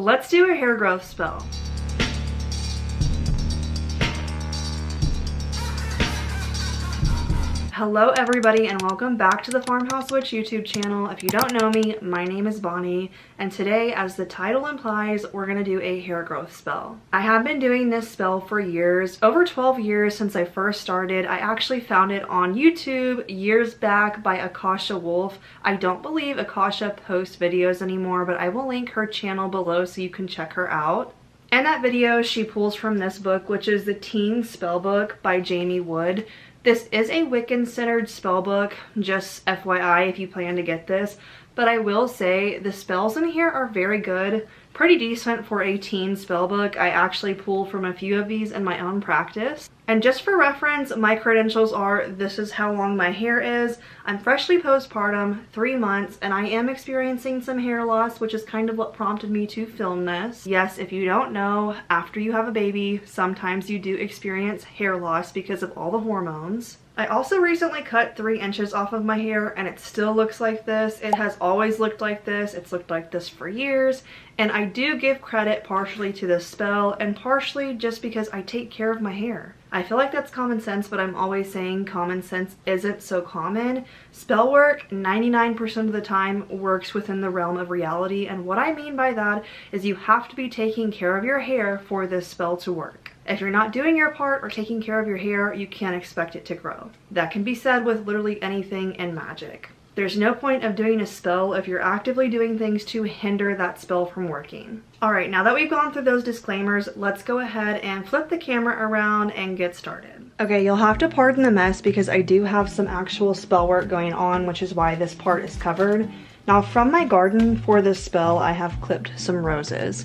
let's do a hair growth spell. Hello everybody and welcome back to the Farmhouse Witch YouTube channel. If you don't know me, my name is Bonnie, and today, as the title implies, we're gonna do a hair growth spell. I have been doing this spell for years, over 12 years since I first started. I actually found it on YouTube years back by 𝒂𝒊𝒏𝒆𝒔𝒔. I don't believe 𝒂𝒊𝒏𝒆𝒔 posts videos anymore, but I will link her channel below so you can check her out. In that video, she pulls from this book, which is the Teen Spell Book by Jamie Wood. This is a Wiccan-centered spell book, just FYI if you plan to get this, but I will say the spells in here are very good, pretty decent for a teen spell book. I actually pull from a few of these in my own practice. And just for reference, my credentials are this is how long my hair is. I'm freshly postpartum, 3 months, and I am experiencing some hair loss, which is kind of what prompted me to film this. Yes, if you don't know, after you have a baby, sometimes you do experience hair loss because of all the hormones. I also recently cut 3 inches off of my hair and it still looks like this. It has always looked like this. It's looked like this for years. And I do give credit partially to this spell and partially just because I take care of my hair. I feel like that's common sense, but I'm always saying common sense isn't so common. Spell work 99% of the time works within the realm of reality, and what I mean by that is you have to be taking care of your hair for this spell to work. If you're not doing your part or taking care of your hair, you can't expect it to grow. That can be said with literally anything in magic. There's no point of doing a spell if you're actively doing things to hinder that spell from working. Alright, now that we've gone through those disclaimers, let's go ahead and flip the camera around and get started. Okay, you'll have to pardon the mess because I do have some actual spell work going on, which is why this part is covered. Now from my garden for this spell, I have clipped some roses.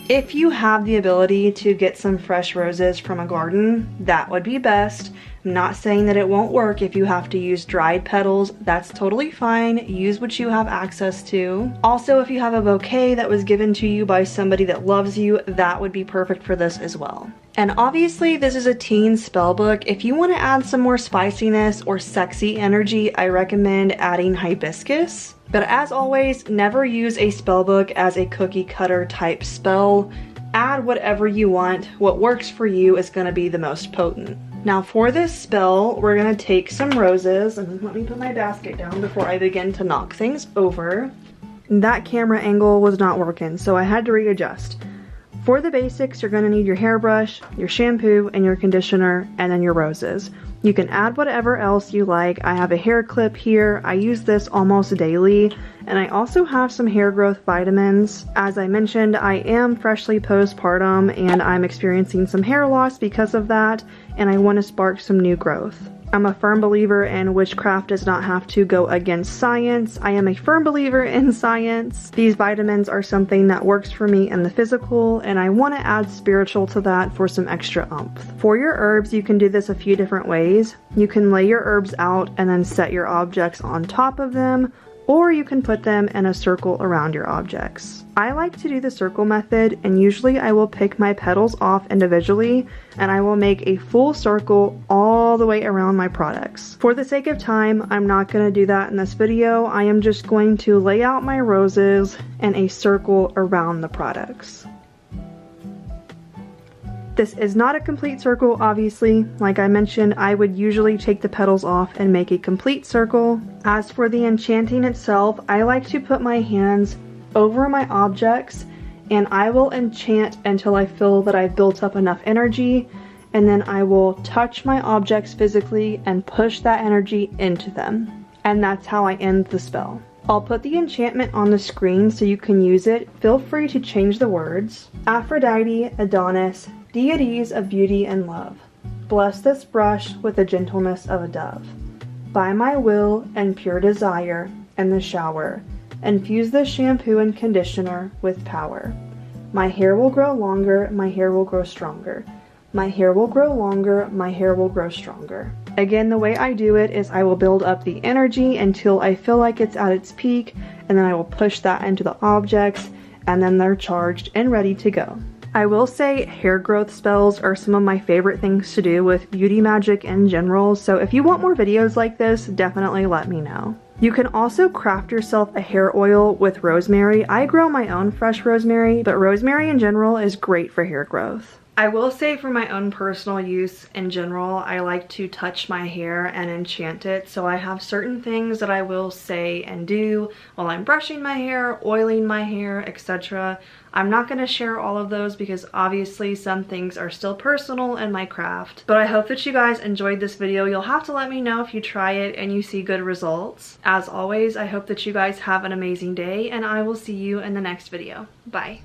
If you have the ability to get some fresh roses from a garden, that would be best. I'm not saying that it won't work if you have to use dried petals. That's totally fine. Use what you have access to. Also, if you have a bouquet that was given to you by somebody that loves you, that would be perfect for this as well. And obviously, this is a teen spell book. If you want to add some more spiciness or sexy energy, I recommend adding hibiscus. But as always, never use a spell book as a cookie cutter type spell. Add whatever you want. What works for you is going to be the most potent. Now for this spell, we're going to take some roses, and let me put my basket down before I begin to knock things over. That camera angle was not working, so I had to readjust. For the basics, you're going to need your hairbrush, your shampoo, and your conditioner, and then your roses. You can add whatever else you like. I have a hair clip here. I use this almost daily, and I also have some hair growth vitamins. As I mentioned, I am freshly postpartum, and I'm experiencing some hair loss because of that, and I want to spark some new growth. I'm a firm believer in witchcraft does not have to go against science. I am a firm believer in science. These vitamins are something that works for me in the physical, and I want to add spiritual to that for some extra oomph. For your herbs, you can do this a few different ways. You can lay your herbs out and then set your objects on top of them, or you can put them in a circle around your objects. I like to do the circle method, and usually I will pick my petals off individually and I will make a full circle all the way around my products. For the sake of time, I'm not going to do that in this video. I am just going to lay out my roses in a circle around the products. This is not a complete circle, obviously. Like I mentioned, I would usually take the petals off and make a complete circle. As for the enchanting itself, I like to put my hands over my objects and I will enchant until I feel that I've built up enough energy, and then I will touch my objects physically and push that energy into them. And that's how I end the spell. I'll put the enchantment on the screen so you can use it. Feel free to change the words. Aphrodite, Adonis, deities of beauty and love, bless this brush with the gentleness of a dove. By my will and pure desire and the shower, infuse the shampoo and conditioner with power. My hair will grow longer, my hair will grow stronger. My hair will grow longer, my hair will grow stronger. Again, the way I do it is I will build up the energy until I feel like it's at its peak, and then I will push that into the objects, and then they're charged and ready to go. I will say hair growth spells are some of my favorite things to do with beauty magic in general, so if you want more videos like this, definitely let me know. You can also craft yourself a hair oil with rosemary. I grow my own fresh rosemary, but rosemary in general is great for hair growth. I will say for my own personal use in general, I like to touch my hair and enchant it. So I have certain things that I will say and do while I'm brushing my hair, oiling my hair, etc. I'm not going to share all of those because obviously some things are still personal in my craft. But I hope that you guys enjoyed this video. You'll have to let me know if you try it and you see good results. As always, I hope that you guys have an amazing day and I will see you in the next video. Bye.